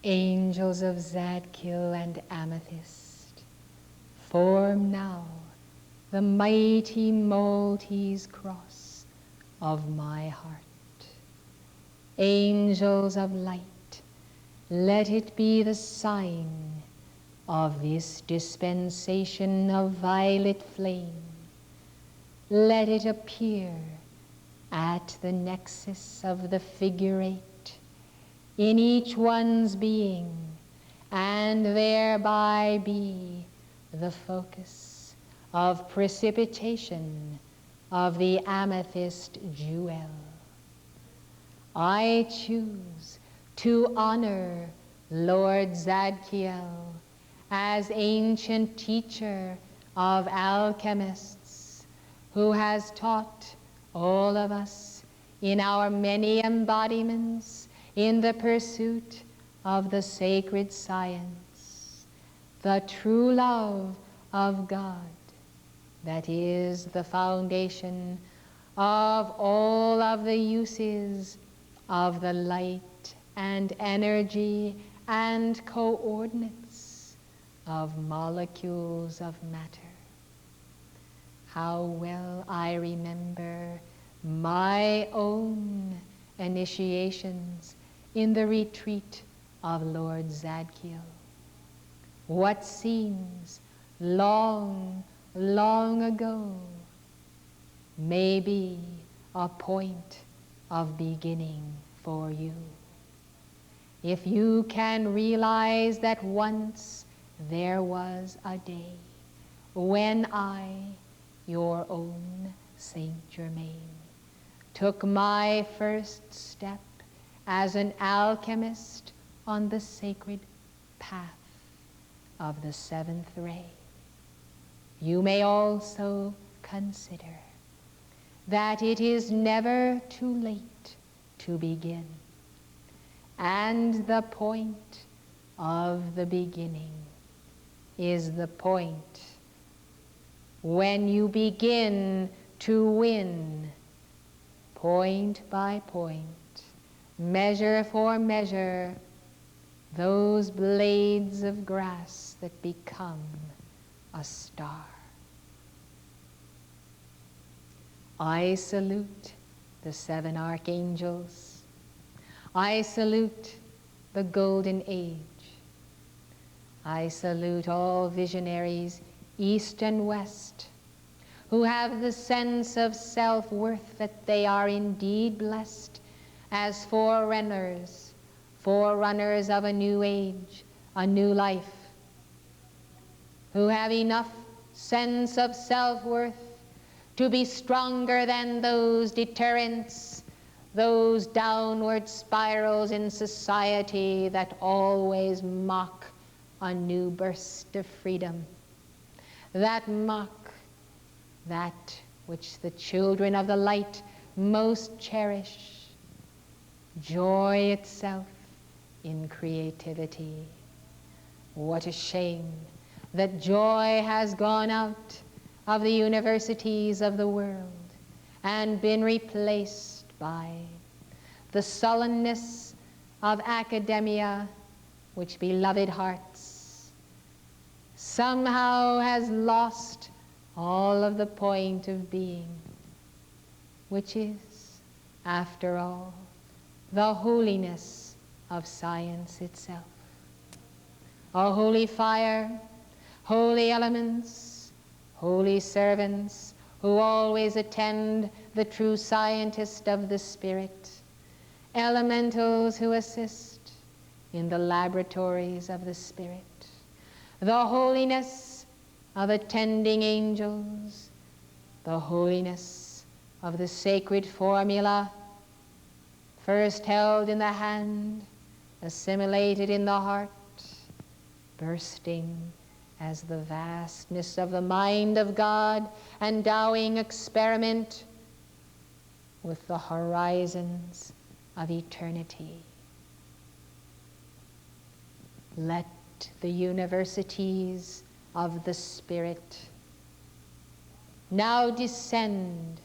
Angels of Zadkiel and Amethyst, form now the mighty Maltese cross of my heart. Angels of light, let it be the sign of this dispensation of violet flame. Let it appear at the nexus of the figure 8 in each one's being, and thereby be the focus of precipitation of the amethyst jewel. I choose to honor Lord Zadkiel as ancient teacher of alchemists, who has taught all of us in our many embodiments in the pursuit of the sacred science, the true love of God that is the foundation of all of the uses of the light and energy and coordinates of molecules of matter. How well I remember my own initiations in the retreat of Lord Zadkiel. What seems long, long ago may be a point of beginning for you. If you can realize that once there was a day when I, your own Saint Germain, took my first step as an alchemist on the sacred path of the seventh ray, you may also consider that it is never too late to begin, and the point of the beginning is the point when you begin to win, point by point, measure for measure, those blades of grass that become a star. I salute the 7 archangels. I salute the golden age. I salute all visionaries, east and west, who have the sense of self-worth that they are indeed blessed as forerunners of a new age, a new life, who have enough sense of self-worth to be stronger than those deterrents, those downward spirals in society that always mock a new burst of freedom, that mock that which the children of the light most cherish, joy itself in creativity. What a shame that joy has gone out of the universities of the world and been replaced by the sullenness of academia, which, beloved hearts, somehow has lost all of the point of being, which is, after all, the holiness of science itself. O holy fire, holy elements, holy servants who always attend the true scientist of the spirit, elementals who assist in the laboratories of the spirit, the holiness of attending angels, the holiness of the sacred formula, first held in the hand, assimilated in the heart, bursting as the vastness of the mind of God, endowing experiment with the horizons of eternity. Let the universities of the Spirit now descend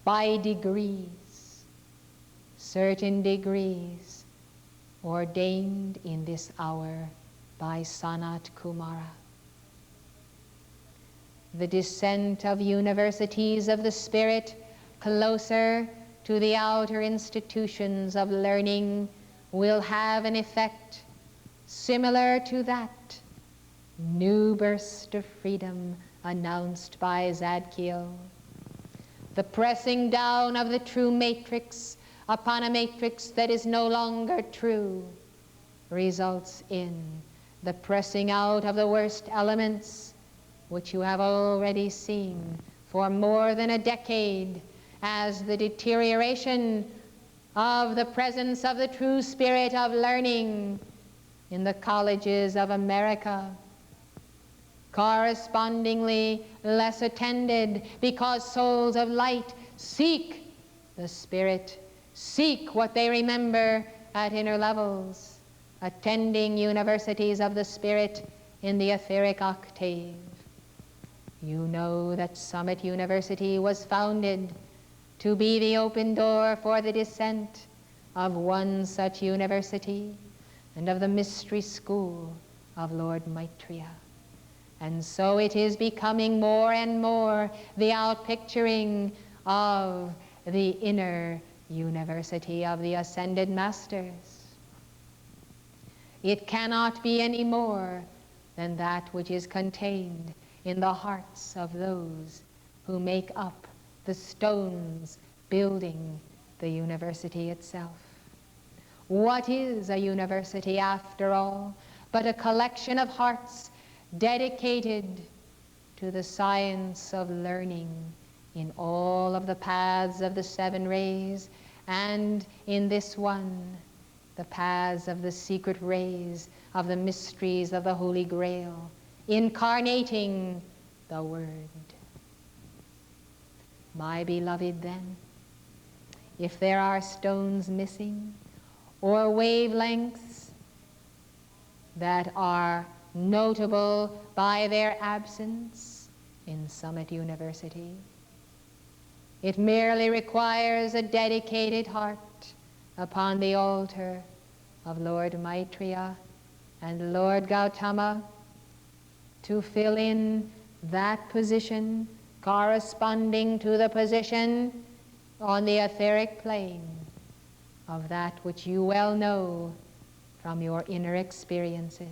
by degrees, certain degrees ordained in this hour by Sanat Kumara. The descent of universities of the Spirit closer to the outer institutions of learning will have an effect similar to that new burst of freedom announced by Zadkiel. The pressing down of the true matrix upon a matrix that is no longer true results in the pressing out of the worst elements, which you have already seen for more than a decade as the deterioration of the presence of the true spirit of learning in the colleges of America, correspondingly less attended because souls of light seek the spirit, seek what they remember at inner levels, attending universities of the spirit in the etheric octave. You know that Summit University was founded to be the open door for the descent of one such university and of the mystery school of Lord Maitreya. And so it is becoming more and more the outpicturing of the inner university of the Ascended Masters. It cannot be any more than that which is contained in the hearts of those who make up the stones building the university itself. What is a university, after all, but a collection of hearts dedicated to the science of learning in all of the paths of the 7 rays, and in this one, the paths of the secret rays of the mysteries of the Holy Grail, incarnating the Word. My beloved, then, if there are stones missing or wavelengths that are notable by their absence in Summit University, it merely requires a dedicated heart upon the altar of Lord Maitreya and Lord Gautama to fill in that position corresponding to the position on the etheric plane of that which you well know from your inner experiences.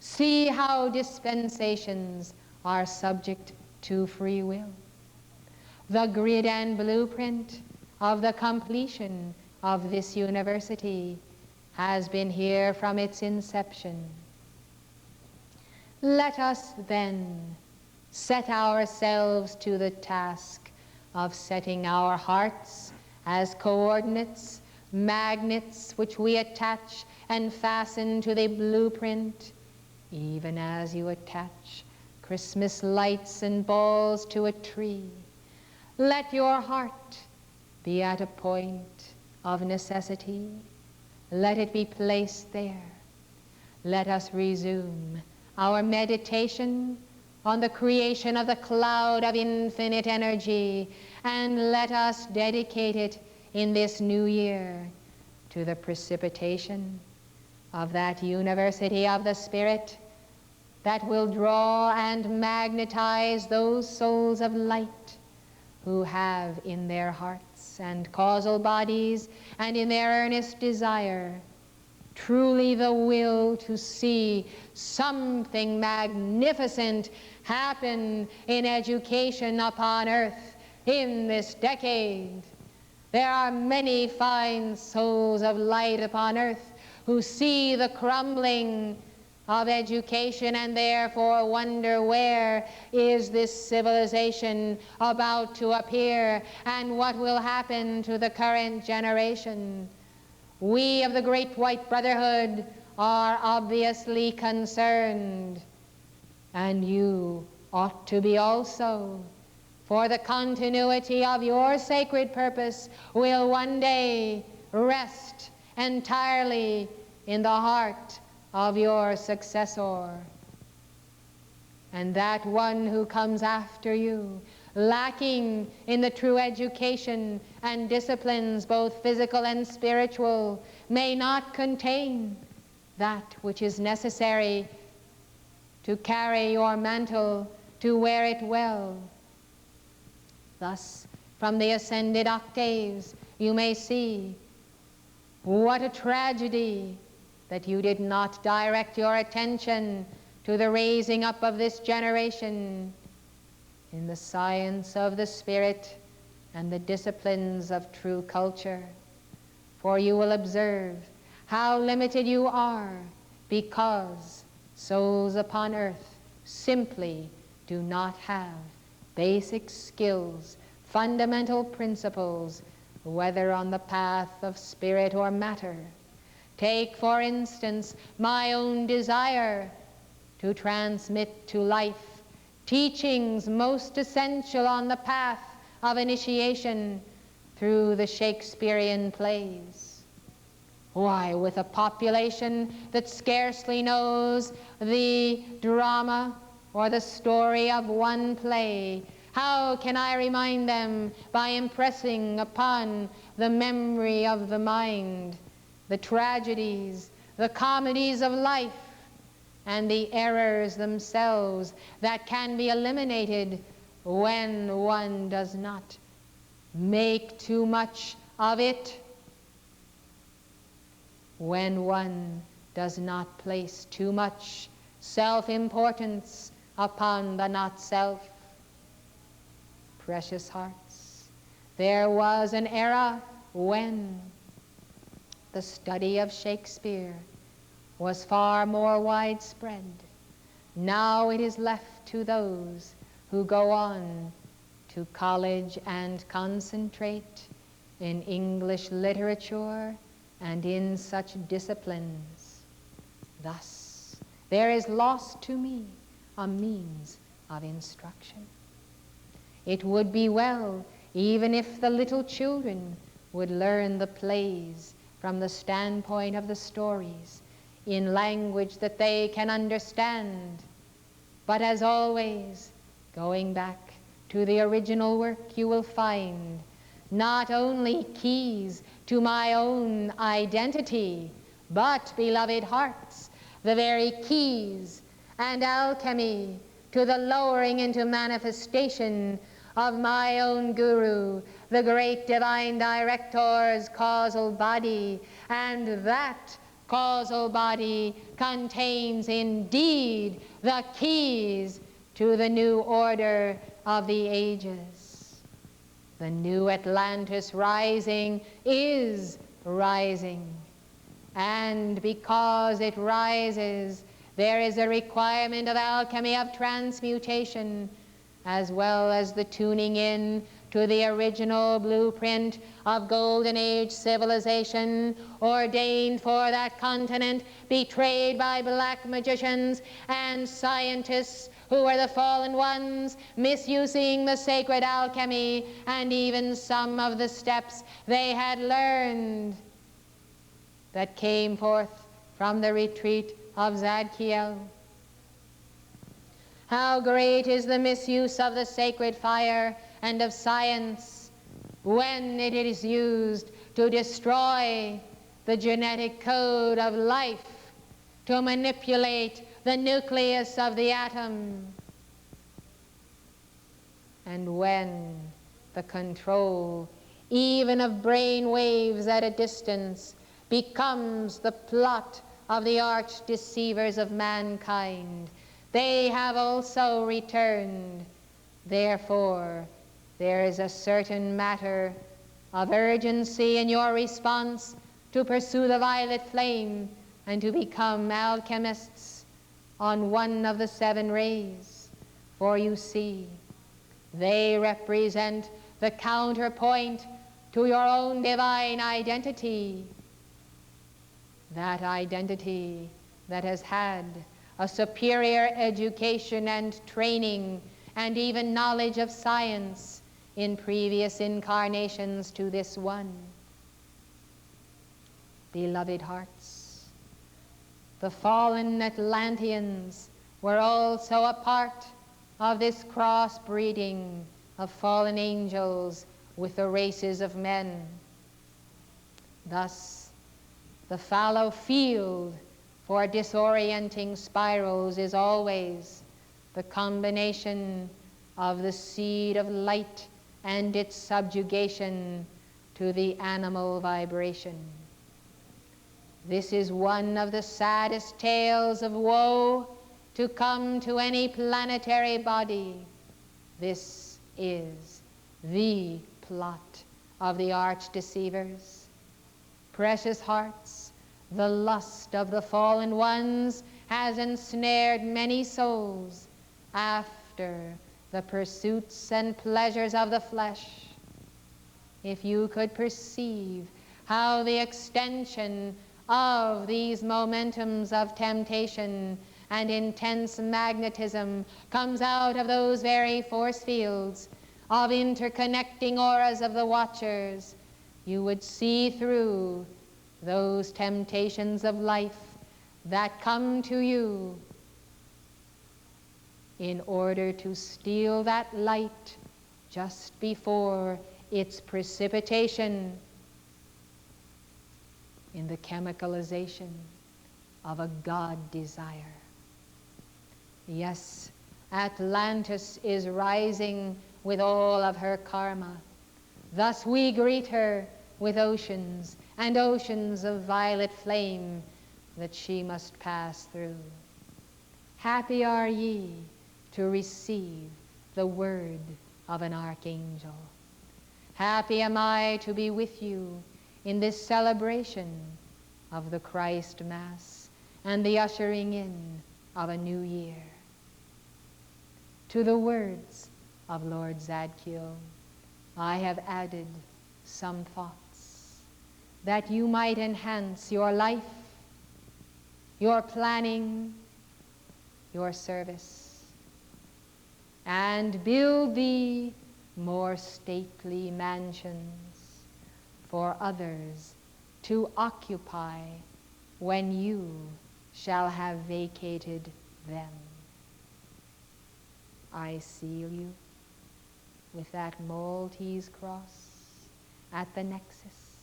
See how dispensations are subject to free will. The grid and blueprint of the completion of this university has been here from its inception. Let us then set ourselves to the task of setting our hearts as coordinates, magnets which we attach and fasten to the blueprint, even as you attach Christmas lights and balls to a tree. Let your heart be at a point of necessity. Let it be placed there. Let us resume our meditation on the creation of the cloud of infinite energy, and let us dedicate it in this new year to the precipitation of that university of the Spirit that will draw and magnetize those souls of light who have in their hearts and causal bodies and in their earnest desire truly the will to see something magnificent happen in education upon earth in this decade. There are many fine souls of light upon earth who see the crumbling of education and therefore wonder where is this civilization about to appear and what will happen to the current generation. We of the Great White Brotherhood are obviously concerned, and you ought to be also, for the continuity of your sacred purpose will one day rest entirely in the heart of your successor. And that one who comes after you, lacking in the true education and disciplines, both physical and spiritual, may not contain that which is necessary to carry your mantle, to wear it well. Thus, from the ascended octaves, you may see what a tragedy that you did not direct your attention to the raising up of this generation in the science of the Spirit and the disciplines of true culture. For you will observe how limited you are, because souls upon earth simply do not have basic skills, fundamental principles, whether on the path of spirit or matter. Take, for instance, my own desire to transmit to life teachings most essential on the path of initiation through the Shakespearean plays. Why, with a population that scarcely knows the drama or the story of one play, how can I remind them by impressing upon the memory of the mind the tragedies, the comedies of life, and the errors themselves that can be eliminated when one does not make too much of it, when one does not place too much self-importance upon the not-self? Precious hearts, there was an era when the study of Shakespeare was far more widespread. Now it is left to those who go on to college and concentrate in English literature and in such disciplines. Thus, there is lost to me a means of instruction. It would be well even if the little children would learn the plays from the standpoint of the stories, in language that they can understand. But as always, going back to the original work, you will find not only keys to my own identity, but, beloved hearts, the very keys and alchemy to the lowering into manifestation of my own Guru, the great divine director's causal body. And that causal body contains indeed the keys to the new order of the ages. The new Atlantis rising is rising, and because it rises, there is a requirement of alchemy of transmutation, as well as the tuning in to the original blueprint of Golden Age civilization ordained for that continent, betrayed by black magicians and scientists who were the fallen ones, misusing the sacred alchemy and even some of the steps they had learned that came forth from the retreat of Zadkiel. How great is the misuse of the sacred fire and of science when it is used to destroy the genetic code of life, to manipulate the nucleus of the atom, and when the control even of brain waves at a distance becomes the plot of the arch deceivers of mankind. They have also returned. Therefore, there is a certain matter of urgency in your response to pursue the violet flame and to become alchemists on one of the 7 rays. For you see, they represent the counterpoint to your own divine identity, that identity that has had a superior education and training and even knowledge of science in previous incarnations to this one. Beloved hearts, the fallen Atlanteans were also a part of this crossbreeding of fallen angels with the races of men. Thus, the fallow field for disorienting spirals is always the combination of the seed of light and its subjugation to the animal vibration. This is one of the saddest tales of woe to come to any planetary body. This is the plot of the arch-deceivers. Precious hearts, the lust of the fallen ones has ensnared many souls after the pursuits and pleasures of the flesh. If you could perceive how the extension of these momentums of temptation and intense magnetism comes out of those very force fields of interconnecting auras of the watchers, you would see through those temptations of life that come to you in order to steal that light just before its precipitation in the chemicalization of a God desire. Yes, Atlantis is rising with all of her karma. Thus we greet her with oceans and oceans of violet flame that she must pass through. Happy are ye to receive the word of an archangel. Happy am I to be with you in this celebration of the Christ Mass and the ushering in of a new year. To the words of Lord Zadkiel, I have added some thoughts that you might enhance your life, your planning, your service, and build thee more stately mansions for others to occupy when you shall have vacated them. I seal you with that Maltese cross at the nexus.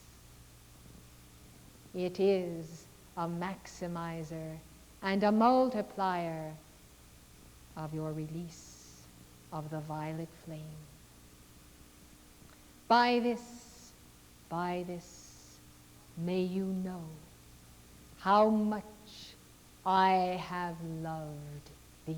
It is a maximizer and a multiplier of your release of the violet flame. By this, may you know how much I have loved thee.